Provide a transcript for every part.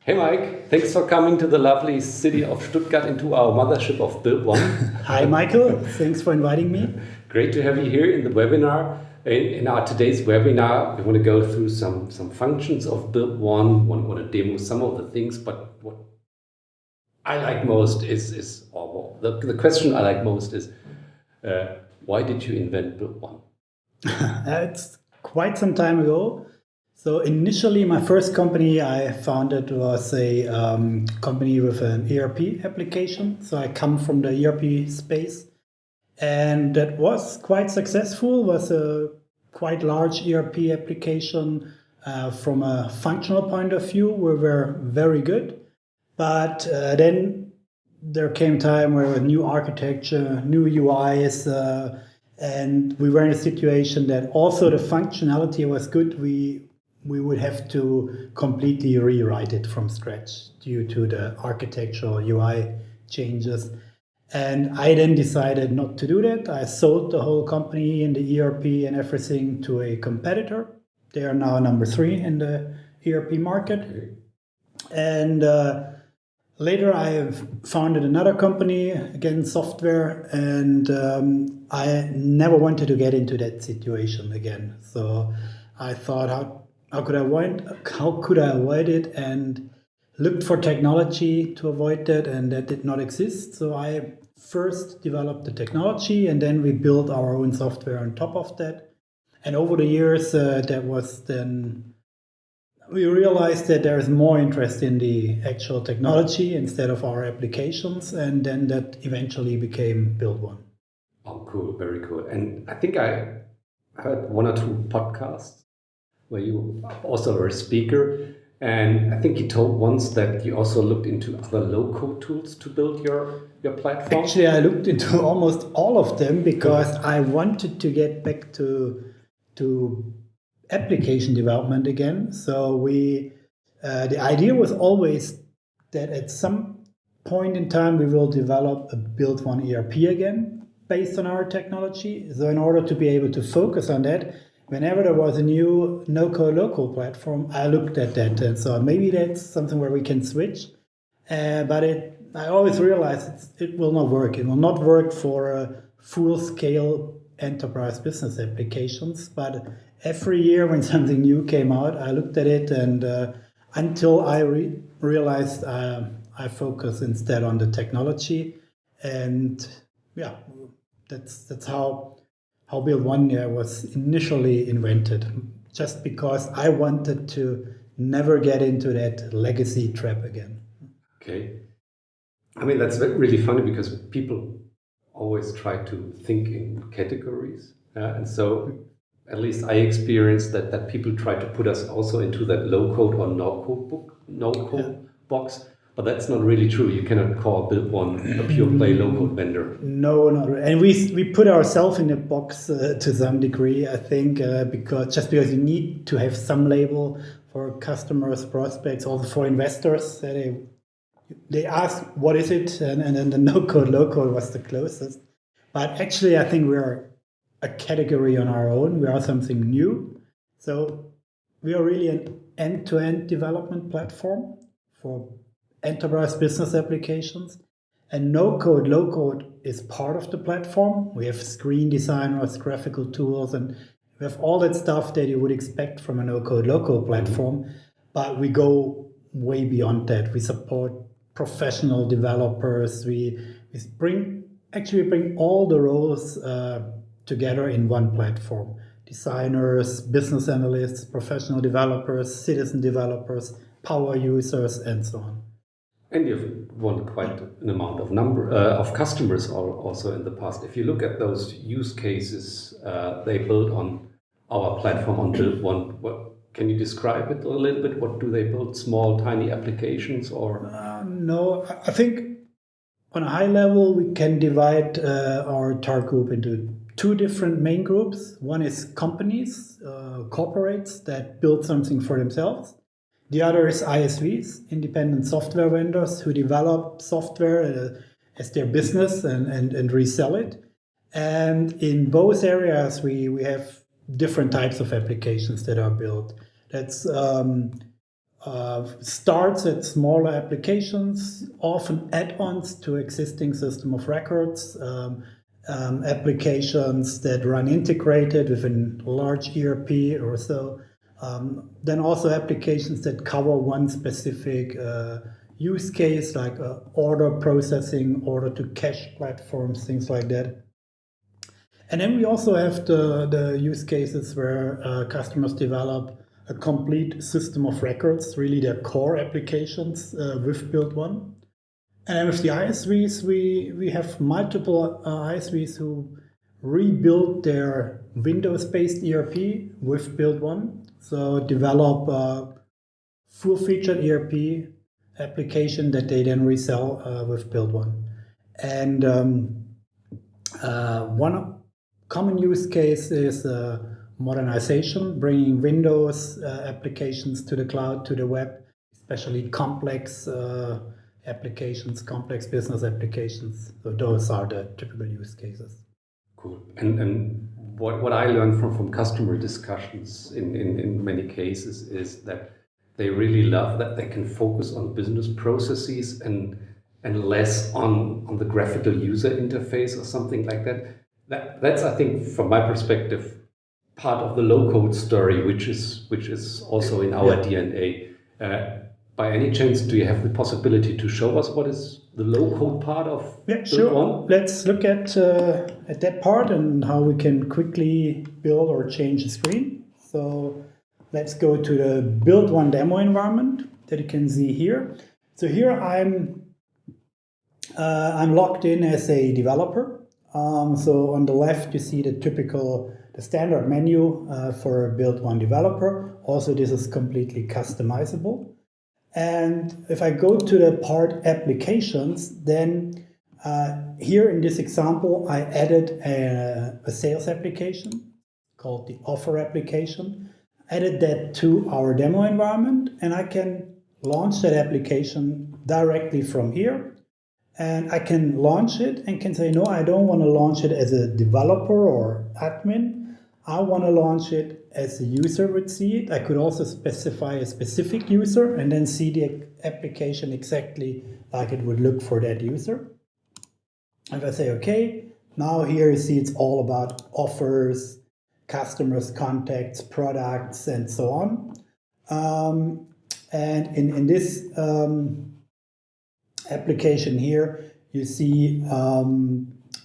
Hey Mike, thanks for coming to the lovely city of Stuttgart into our mothership of Build.One. Hi Michael, thanks for inviting me. Great to have you here in the webinar. In our today's webinar, we want to go through some functions of Build.One, want to demo some of the things, but what I like most the question I like most is, why did you invent Build.One? It's quite some time ago. So initially, my first company I founded was a company with an ERP application. So I come from the ERP space, and that was quite successful. Was a quite large ERP application. From a functional point of view, we were very good. But then there came time where a new architecture, new UIs, and we were in a situation that also the functionality was good. We would have to completely rewrite it from scratch due to the architectural UI changes. And I then decided not to do that. I sold the whole company and the ERP and everything to a competitor. They are now number 3 in the ERP market. And later I have founded another company, again software, and I never wanted to get into that situation again. So I thought, how could I avoid it, and looked for technology to avoid that, and that did not exist. So I first developed the technology, and then we built our own software on top of that. And over the years, we realized that there is more interest in the actual technology instead of our applications, and then that eventually became Build.One. Oh, cool, very cool. And I think I heard 1 or 2 podcasts where you also were a speaker, and I think you told once that you also looked into other low-code tools to build your platform. Actually, I looked into almost all of them because I wanted to get back to application development again. So the idea was always that at some point in time we will develop a Build.One ERP again based on our technology. So in order to be able to focus on that, whenever there was a new no-code local platform, I looked at that and so maybe that's something where we can switch. But I always realized it will not work. It will not work for full-scale enterprise business applications. But every year when something new came out, I looked at it, and until I realized I focus instead on the technology. And yeah, that's how Build.One was initially invented, just because I wanted to never get into that legacy trap again. Okay. I mean, that's really funny because people always try to think in categories. And so at least I experienced that people try to put us also into that low-code or no-code box. But that's not really true. You cannot call Build.One a pure-play low-code vendor. No, not really. And we put ourselves in a box to some degree, I think, because you need to have some label for customers, prospects, also for investors. They ask, what is it? And then the no-code, low-code was the closest. But actually, I think we are a category on our own. We are something new. So we are really an end-to-end development platform for enterprise business applications. And no-code, low-code is part of the platform. We have screen designers, graphical tools, and we have all that stuff that you would expect from a no-code, low-code platform. But we go way beyond that. We support professional developers. We bring all the roles together in one platform. Designers, business analysts, professional developers, citizen developers, power users, and so on. And you've won quite an amount of customers also in the past. If you look at those use cases they build on our platform on Build.One, can you describe it a little bit? What do they build? Small, tiny applications, or? No, I think on a high level we can divide our target group into 2 different main groups. One is companies, corporates that build something for themselves. The other is ISVs, independent software vendors who develop software as their business and resell it. And in both areas, we have different types of applications that are built. That's starts at smaller applications, often add-ons to existing system of records, applications that run integrated within a large ERP or so. Then also applications that cover one specific use case, like order processing, order to cash platforms, things like that. And then we also have the use cases where customers develop a complete system of records, really their core applications with Build.One. And then with the ISVs, we have multiple ISVs who rebuild their Windows-based ERP with Build.One. So develop a full-featured ERP application that they then resell with Build.One. And one common use case is modernization, bringing Windows applications to the cloud, to the web, especially complex applications, complex business applications. So those are the typical use cases. Cool. And what I learned from customer discussions in many cases is that they really love that they can focus on business processes and less on the graphical user interface or something like that. That's, I think, from my perspective, part of the low-code story, which is also in our DNA. By any chance, do you have the possibility to show us what is the low-code part of Build.One? Let's look at that part and how we can quickly build or change the screen. So let's go to the Build.One demo environment that you can see here. So here I'm logged in as a developer. So on the left, you see the standard menu for a Build.One developer. Also, this is completely customizable. And if I go to the part applications, then here in this example, I added a sales application called the offer application. Added that to our demo environment, and I can launch that application directly from here. And I can launch it and can say, no, I don't want to launch it as a developer or admin. I want to launch it as a user would see it. I could also specify a specific user and then see the application exactly like it would look for that user. If I say, okay, now here you see it's all about offers, customers, contacts, products, and so on. And in this application here, you see,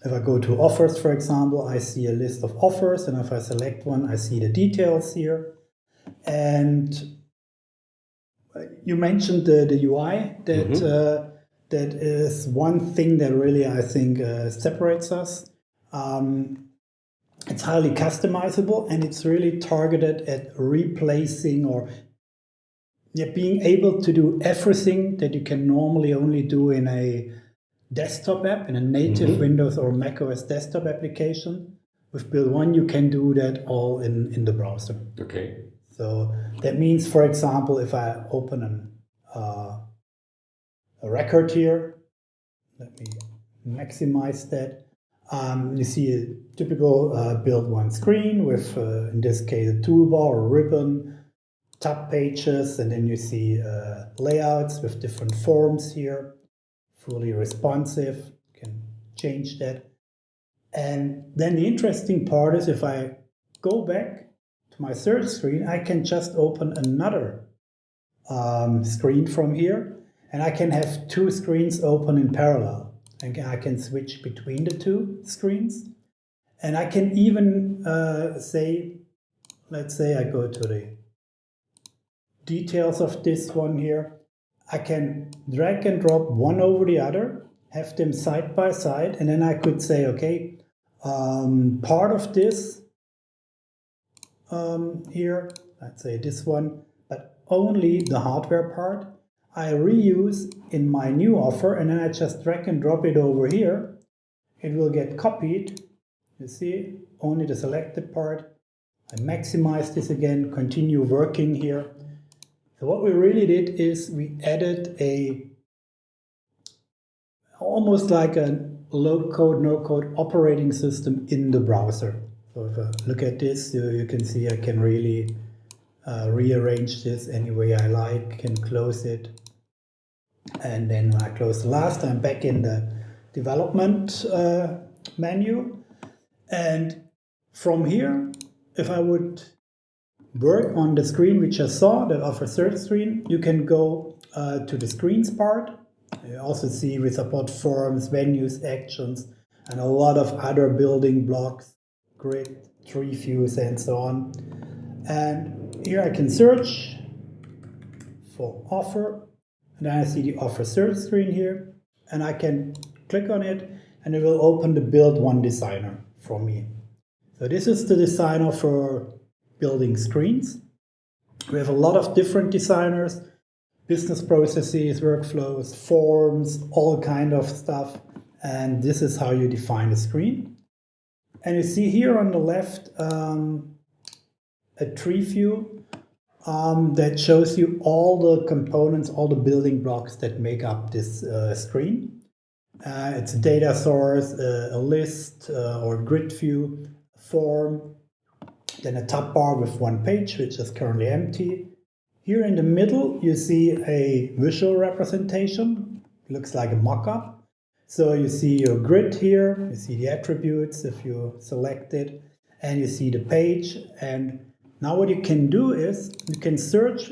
if I go to offers, for example, I see a list of offers, and if I select one, I see the details here. And you mentioned the UI, that that is one thing that really, I think, separates us. It's highly customizable, and it's really targeted at replacing or being able to do everything that you can normally only do in a desktop app, in a native Windows or macOS desktop application. With Build.One, you can do that all in the browser. Okay. So that means, for example, if I open a record here, let me maximize that. You see a typical Build.One screen with, in this case, a toolbar or ribbon, tab pages, and then you see layouts with different forms here, fully responsive. You can change that. And then the interesting part is if I go back to my search screen, I can just open another screen from here, and I can have two screens open in parallel. And I can switch between the two screens. And I can even say, let's say I go to the details of this one here. I can drag and drop one over the other, have them side by side, and then I could say, okay, part of this here, let's say this one, but only the hardware part, I reuse in my new offer, and then I just drag and drop it over here. It will get copied. You see, only the selected part. I maximize this again, continue working here. So what we really did is we added almost like a low-code, no-code operating system in the browser. So if I look at this, you can see I can really rearrange this any way I like, can close it. And then when I close the last, I'm back in the development menu. And from here, if I would work on the screen which I saw, that offer search screen, you can go to the screens part. You also see we support forms, venues, actions, and a lot of other building blocks, grid, tree views, and so on. And here I can search for offer, and then I see the offer search screen here, and I can click on it, and it will open the Build.One designer for me. So this is the designer for building screens. We have a lot of different designers, business processes, workflows, forms, all kind of stuff. And this is how you define a screen. And you see here on the left a tree view that shows you all the components, all the building blocks that make up this screen. It's a data source, a list or grid view, a form, then a tab bar with one page, which is currently empty. Here in the middle, you see a visual representation. It looks like a mock-up. So you see your grid here, you see the attributes if you select it, and you see the page. And now what you can do is you can search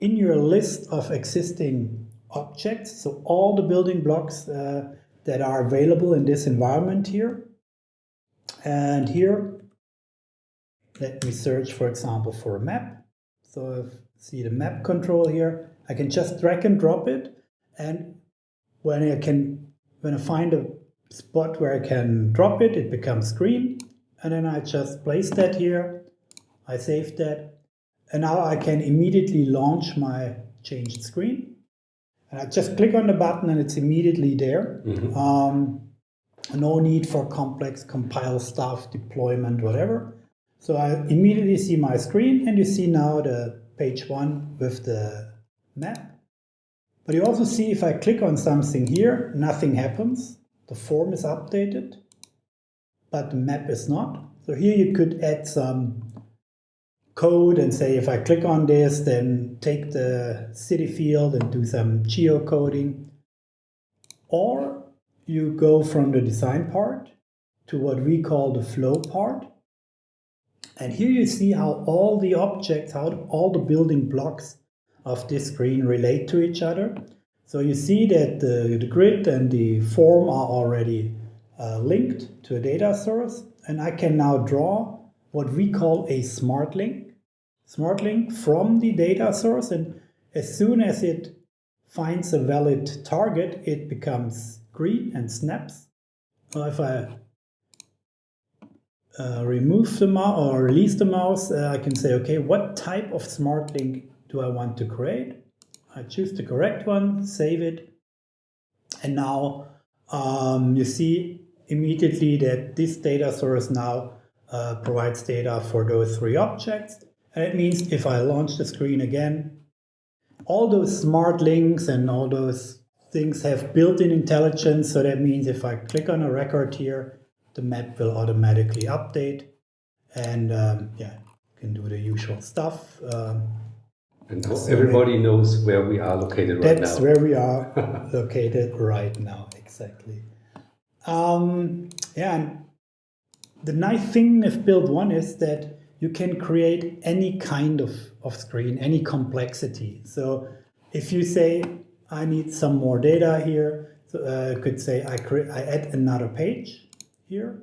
in your list of existing objects, so all the building blocks that are available in this environment here. And here, let me search, for example, for a map. So if see the map control here, I can just drag and drop it, and when I find a spot where I can drop it, it becomes green, and then I just place that here, I save that, and now I can immediately launch my changed screen. And I just click on the button and it's immediately there. No need for complex compile stuff, deployment, whatever. So I immediately see my screen, and you see now the page 1 with the map. But you also see if I click on something here, nothing happens. The form is updated, but the map is not. So here you could add some code and say if I click on this, then take the city field and do some geocoding. Or you go from the design part to what we call the flow part. And here you see how all the objects, how all the building blocks of this screen relate to each other. So you see that the grid and the form are already linked to a data source. And I can now draw what we call a smart link. Smart link from the data source. And as soon as it finds a valid target, it becomes green and snaps. So if I remove the mouse or release the mouse, I can say, okay, what type of smart link do I want to create? I choose the correct one, save it. And now you see immediately that this data source now provides data for those 3 objects. And it means if I launch the screen again, all those smart links and all those things have built-in intelligence. So that means if I click on a record here, the map will automatically update, and yeah, you can do the usual stuff. And everybody knows where we are located right now. That's where we are located right now, exactly. Yeah, and the nice thing with Build.One is that you can create any kind of screen, any complexity. So if you say, I need some more data here, so I could say I add another page. Here,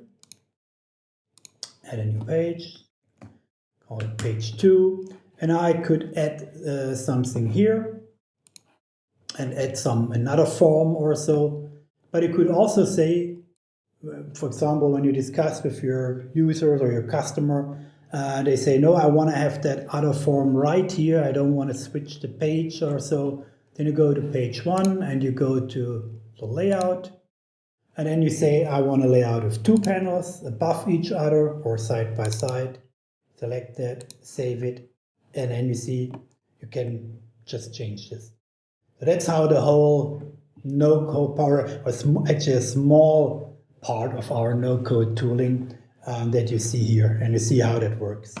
add a new page, call it page 2, and I could add something here and add another form or so. But you could also say, for example, when you discuss with your users or your customer, they say, no, I want to have that other form right here. I don't want to switch the page or so. Then you go to page 1 and you go to the layout. And then you say, I want a layout of 2 panels above each other or side by side. Select that, save it, and then you see you can just change this. So that's how the whole no-code power, or actually a small part of our no-code tooling that you see here, and you see how that works.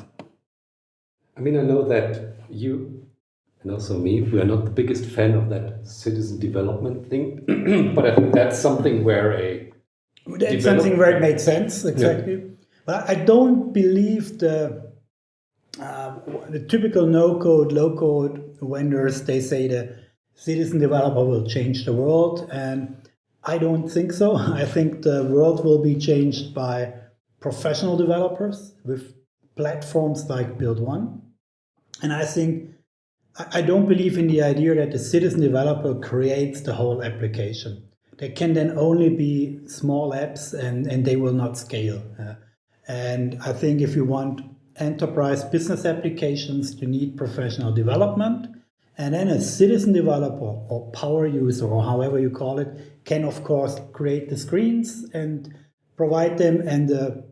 I mean, I know that you and also me, we are not the biggest fan of that citizen development thing, but I think that's something where a That's something where it makes sense, exactly. Yeah. But I don't believe the typical no-code, low-code vendors, they say the citizen developer will change the world, and I don't think so. I think the world will be changed by professional developers with platforms like Build.One. And I think I don't believe in the idea that the citizen developer creates the whole application. There can then only be small apps and they will not scale. And I think if you want enterprise business applications, you need professional development. And then a citizen developer or power user or however you call it can, of course, create the screens and provide them, and the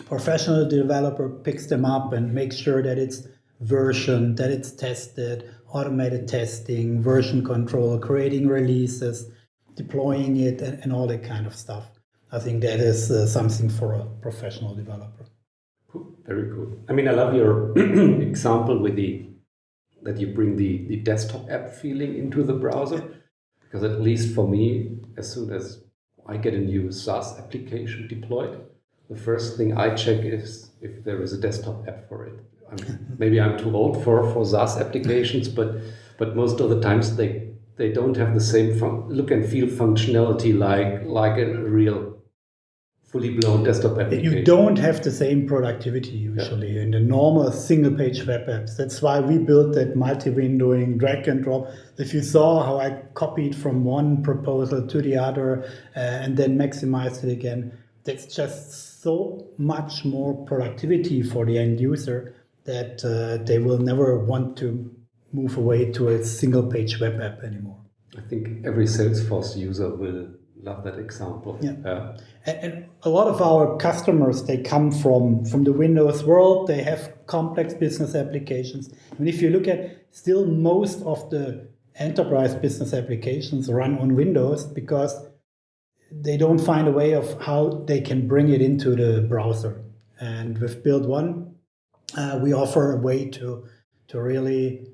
professional developer picks them up and makes sure that it's versioned, that it's tested, automated testing, version control, creating releases, deploying it, and all that kind of stuff. I think that is something for a professional developer. Cool. Very cool. I mean, I love your example with that you bring the desktop app feeling into the browser, because at least for me, as soon as I get a new SaaS application deployed, the first thing I check is if there is a desktop app for it. Maybe I'm too old for SaaS applications, but most of the times they don't have the same look and feel functionality like a real fully blown desktop application. You don't have the same productivity usually in the normal single page web apps. That's why we built that multi-windowing drag and drop. If you saw how I copied from one proposal to the other and then maximized it again, that's just so much more productivity for the end user that they will never want to move away to a single page web app anymore. I think every Salesforce user will love that example. Yeah. And a lot of our customers, they come from the Windows world. They have complex business applications. And if you look at still most of the enterprise business applications run on Windows because they don't find a way of how they can bring it into the browser. And with Build.One, we offer a way to really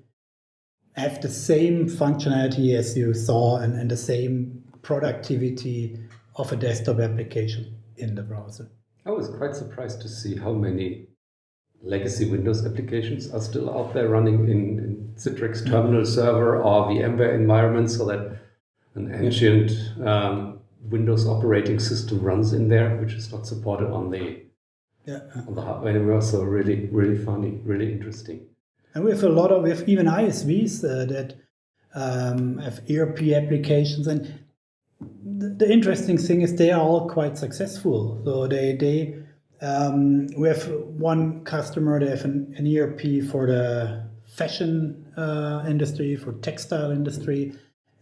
have the same functionality as you saw and the same productivity of a desktop application in the browser. I was quite surprised to see how many legacy Windows applications are still out there running in Citrix terminal server or VMware environments, so that an ancient Windows operating system runs in there, which is not supported on the hardware anymore. So really, really funny, really interesting. And we have even ISVs that have ERP applications, and the interesting thing is they are all quite successful. So we have one customer, they have an ERP for the fashion industry, for textile industry,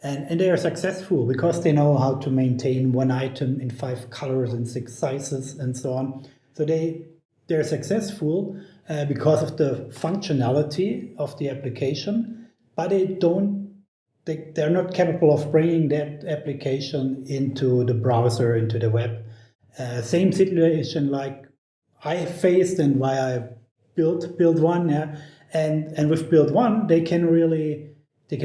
and they are successful because they know how to maintain one item in 5 colors and 6 sizes and so on. So they're successful because of the functionality of the application, but they're not capable of bringing that application into the browser, into the web. Same situation like I faced and why I built Build.One. Yeah? And with Build.One, they can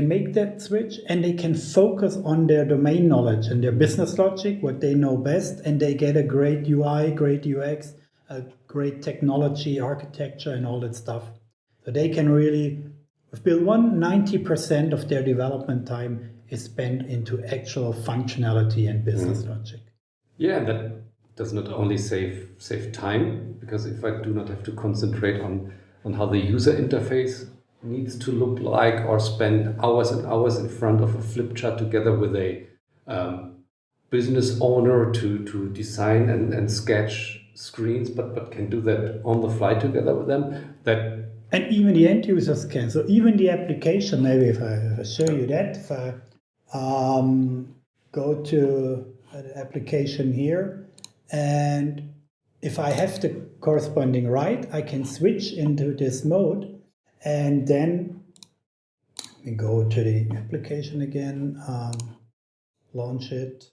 make that switch and they can focus on their domain knowledge and their business logic, what they know best, and they get a great UI, great UX, a great technology, architecture, and all that stuff. So they can really, with Build.One, 90% of their development time is spent into actual functionality and business logic. Yeah, that does not only save time, because if I do not have to concentrate on how the user interface needs to look like or spend hours and hours in front of a flip chart together with a business owner to design and sketch screens, but can do that on the fly together with them. And even the end users can. So even the application, maybe if I show you that, if I go to the application here, and if I have the corresponding right, I can switch into this mode, and then we go to the application again, launch it,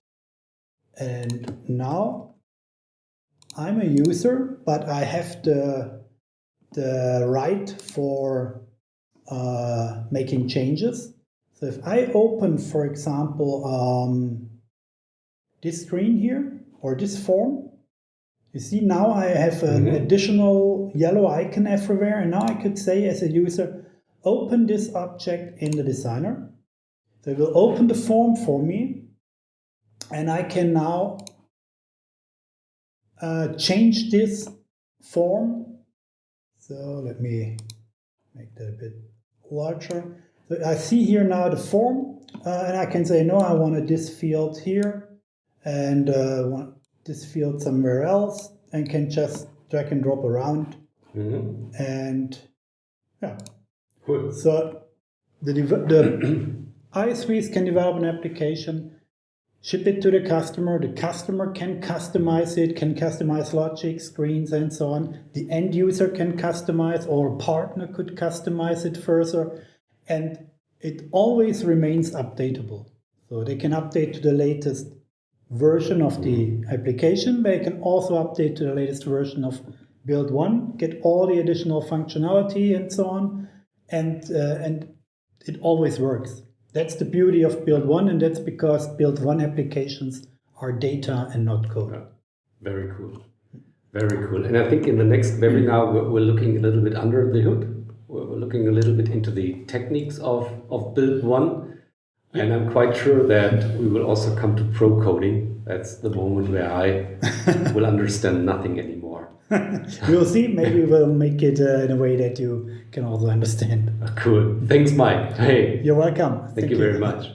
and now I'm a user, but I have the the right for making changes. So if I open, for example, this screen here or this form, you see now I have an additional yellow icon everywhere, and now I could say as a user, open this object in the designer. So it will open the form for me, and I can now change this form. So let me make that a bit larger. So I see here now the form, and I can say, no, I wanted this field here, and want this field somewhere else, and can just drag and drop around. And yeah. Cool. So the ISVs can develop an application, ship it to the customer can customize it, can customize logic, screens, and so on. The end user can customize, or a partner could customize it further, and it always remains updatable. So they can update to the latest version of the application. They can also update to the latest version of Build.One, get all the additional functionality and so on, and it always works. That's the beauty of Build.One, and that's because Build.One applications are data and not code. Yeah. Very cool. Very cool. And I think in the next webinar, we're looking a little bit under the hood. We're looking a little bit into the techniques of Build.One. And I'm quite sure that we will also come to pro coding. That's the moment where I will understand nothing anymore. We'll see. Maybe we'll make it in a way that you can also understand. Cool. Thanks, Mike. Hey. You're welcome. Thank you very much.